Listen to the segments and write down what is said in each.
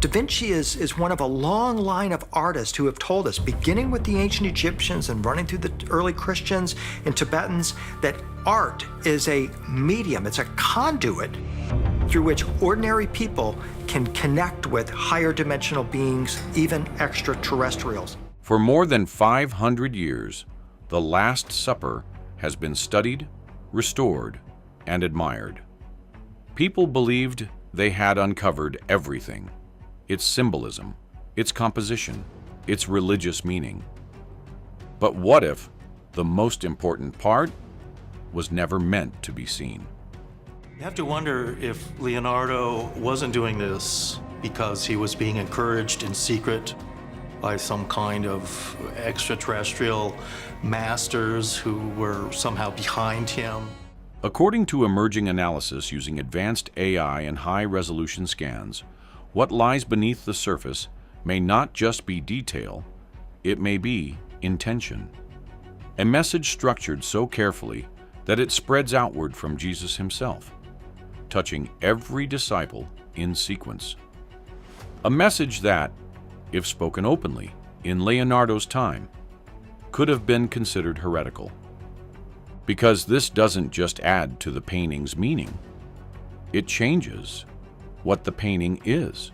Da Vinci is one of a long line of artists who have told us, beginning with the ancient Egyptians and running through the early Christians and Tibetans, that art is a medium, it's a conduit through which ordinary people can connect with higher dimensional beings, even extraterrestrials. For more than 500 years, the Last Supper has been studied, restored, and admired. People believed they had uncovered everything: its symbolism, its composition, its religious meaning. But what if the most important part was never meant to be seen? You have to wonder if Leonardo wasn't doing this because he was being encouraged in secret by some kind of extraterrestrial masters who were somehow behind him. According to emerging analysis using advanced AI and high-resolution scans, what lies beneath the surface may not just be detail, it may be intention. A message structured so carefully that it spreads outward from Jesus himself, touching every disciple in sequence. A message that, if spoken openly in Leonardo's time, could have been considered heretical. Because this doesn't just add to the painting's meaning, it changes what the painting is.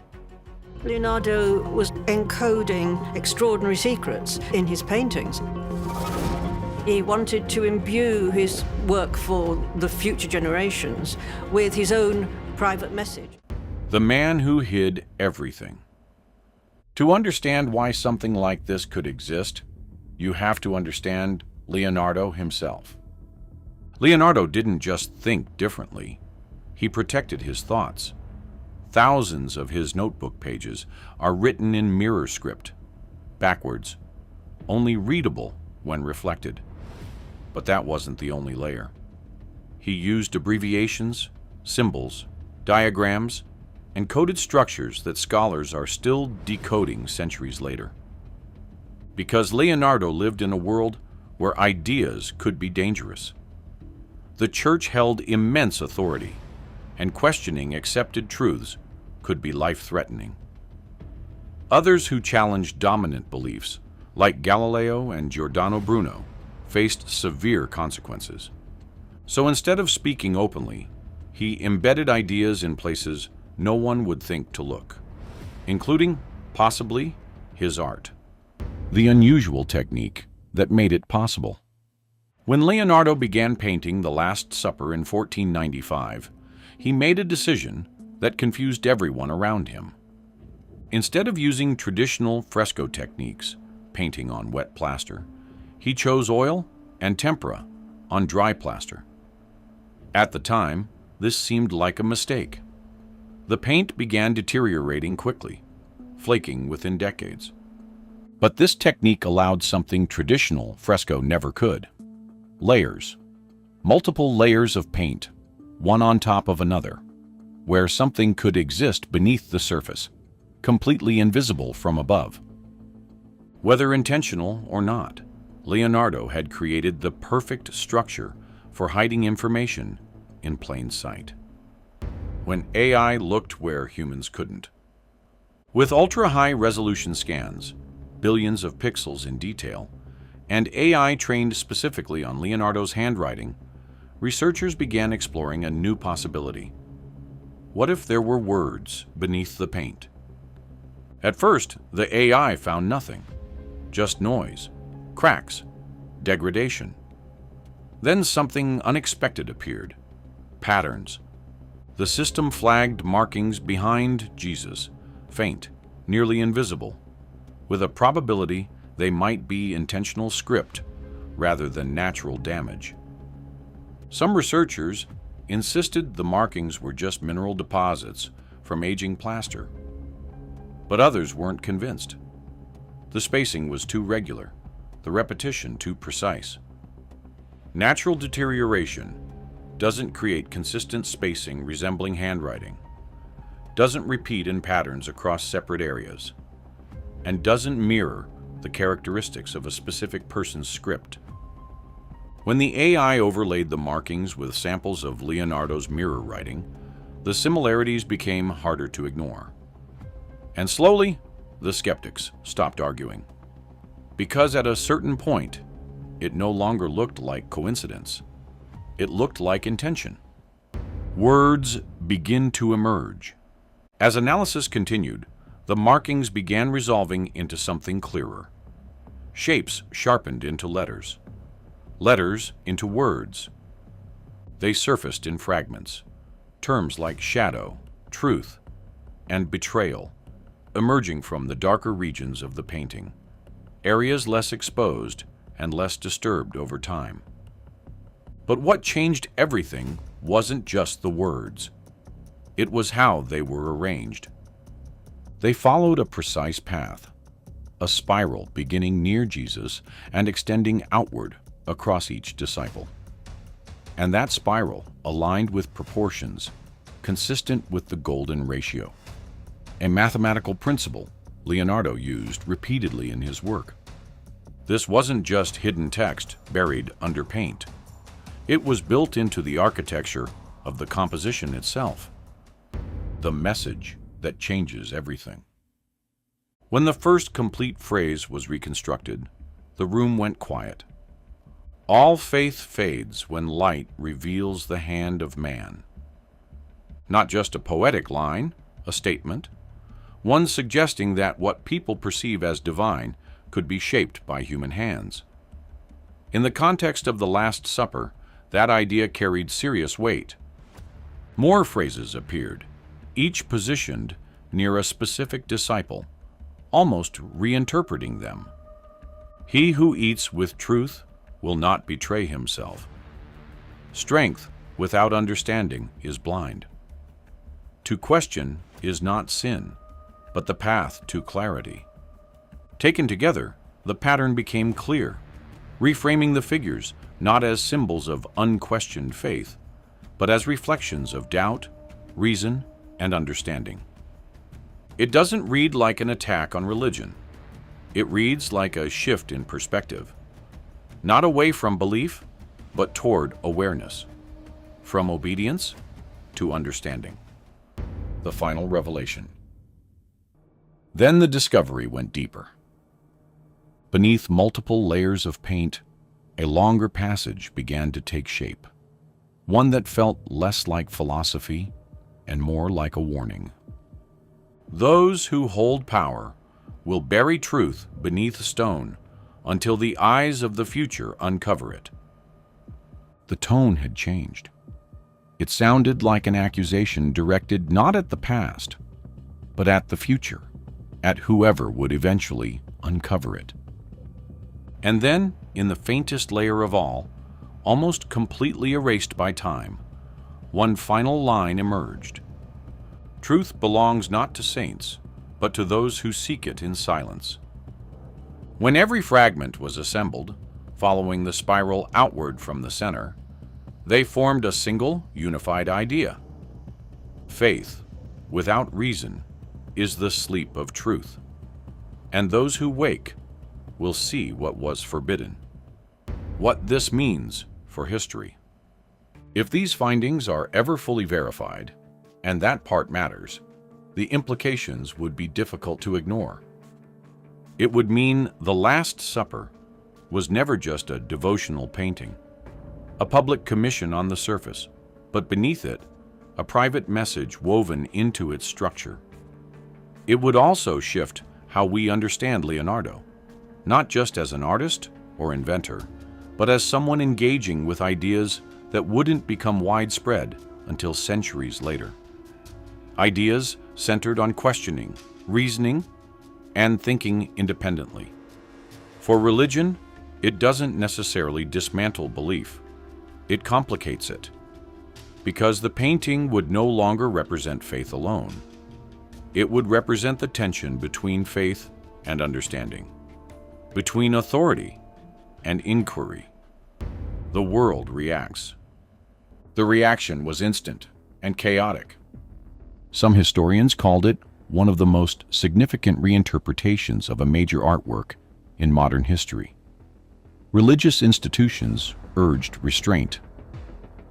Leonardo was encoding extraordinary secrets in his paintings. He wanted to imbue his work for the future generations with his own private message. The man who hid everything. To understand why something like this could exist, you have to understand Leonardo himself. Leonardo didn't just think differently, he protected his thoughts. Thousands of his notebook pages are written in mirror script, backwards, only readable when reflected. But that wasn't the only layer. He used abbreviations, symbols, diagrams, and coded structures that scholars are still decoding centuries later. Because Leonardo lived in a world where ideas could be dangerous. The church held immense authority, and questioning accepted truths could be life-threatening. Others who challenged dominant beliefs, like Galileo and Giordano Bruno, faced severe consequences. So instead of speaking openly, he embedded ideas in places no one would think to look, including, possibly, his art. The unusual technique that made it possible. When Leonardo began painting The Last Supper in 1495, he made a decision that confused everyone around him. Instead of using traditional fresco techniques, painting on wet plaster, he chose oil and tempera on dry plaster. At the time, this seemed like a mistake. The paint began deteriorating quickly, flaking within decades. But this technique allowed something traditional fresco never could. Layers. Multiple layers of paint, one on top of another, where something could exist beneath the surface, completely invisible from above. Whether intentional or not, Leonardo had created the perfect structure for hiding information in plain sight. When AI looked where humans couldn't. With ultra-high resolution scans, billions of pixels in detail, and AI trained specifically on Leonardo's handwriting, researchers began exploring a new possibility. What if there were words beneath the paint? At first, the AI found nothing, just noise, cracks, degradation. Then something unexpected appeared, patterns. The system flagged markings behind Jesus, faint, nearly invisible, with a probability they might be intentional script rather than natural damage. Some researchers insisted the markings were just mineral deposits from aging plaster, but others weren't convinced. The spacing was too regular, the repetition too precise. Natural deterioration doesn't create consistent spacing resembling handwriting, doesn't repeat in patterns across separate areas, and doesn't mirror the characteristics of a specific person's script. When the AI overlaid the markings with samples of Leonardo's mirror writing, the similarities became harder to ignore. And slowly, the skeptics stopped arguing. Because at a certain point, it no longer looked like coincidence. It looked like intention. Words begin to emerge. As analysis continued, the markings began resolving into something clearer. Shapes sharpened into letters. Letters into words. They surfaced in fragments. Terms like shadow, truth, and betrayal, emerging from the darker regions of the painting. Areas less exposed and less disturbed over time. But what changed everything wasn't just the words. It was how they were arranged. They followed a precise path, a spiral beginning near Jesus and extending outward across each disciple. And that spiral aligned with proportions consistent with the golden ratio, a mathematical principle Leonardo used repeatedly in his work. This wasn't just hidden text buried under paint. It was built into the architecture of the composition itself. The message that changes everything. When the first complete phrase was reconstructed, the room went quiet. All faith fades when light reveals the hand of man. Not just a poetic line, a statement, one suggesting that what people perceive as divine could be shaped by human hands. In the context of the Last Supper, that idea carried serious weight. More phrases appeared, each positioned near a specific disciple, almost reinterpreting them. He who eats with truth will not betray himself. Strength without understanding is blind. To question is not sin, but the path to clarity. Taken together, the pattern became clear, reframing the figures not as symbols of unquestioned faith, but as reflections of doubt, reason, and understanding. It doesn't read like an attack on religion. It reads like a shift in perspective, not away from belief, but toward awareness, from obedience to understanding. The final revelation. Then the discovery went deeper. Beneath multiple layers of paint, a longer passage began to take shape, one that felt less like philosophy and more like a warning. Those who hold power will bury truth beneath stone until the eyes of the future uncover it. The tone had changed. It sounded like an accusation directed not at the past, but at the future, at whoever would eventually uncover it. And then, in the faintest layer of all, almost completely erased by time, one final line emerged. Truth belongs not to saints, but to those who seek it in silence. When every fragment was assembled, following the spiral outward from the center, they formed a single, unified idea. Faith, without reason, is the sleep of truth, and those who wake will see what was forbidden. What this means for history. If these findings are ever fully verified, and that part matters, the implications would be difficult to ignore. It would mean the Last Supper was never just a devotional painting, a public commission on the surface, but beneath it, a private message woven into its structure. It would also shift how we understand Leonardo, not just as an artist or inventor, but as someone engaging with ideas that wouldn't become widespread until centuries later. Ideas centered on questioning, reasoning, and thinking independently. For religion, it doesn't necessarily dismantle belief. It complicates it, because the painting would no longer represent faith alone. It would represent the tension between faith and understanding, between authority and inquiry. The world reacts. The reaction was instant and chaotic. Some historians called it one of the most significant reinterpretations of a major artwork in modern history. Religious institutions urged restraint.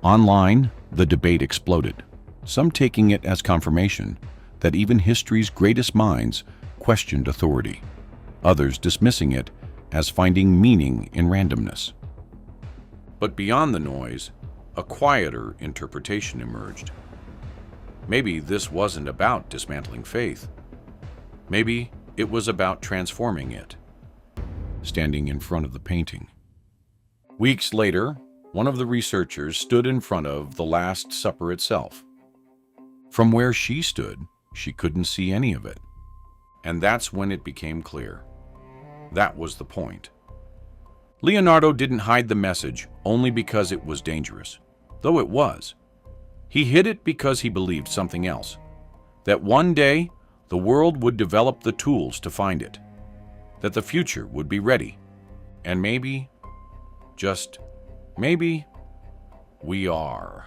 Online, the debate exploded, some taking it as confirmation that even history's greatest minds questioned authority, others dismissing it as finding meaning in randomness. But beyond the noise, a quieter interpretation emerged. Maybe this wasn't about dismantling faith. Maybe it was about transforming it. Standing in front of the painting. Weeks later, one of the researchers stood in front of the Last Supper itself. From where she stood, she couldn't see any of it. And that's when it became clear. That was the point. Leonardo didn't hide the message only because it was dangerous, though it was. He hid it because he believed something else, that one day the world would develop the tools to find it, that the future would be ready, and maybe, just maybe, we are.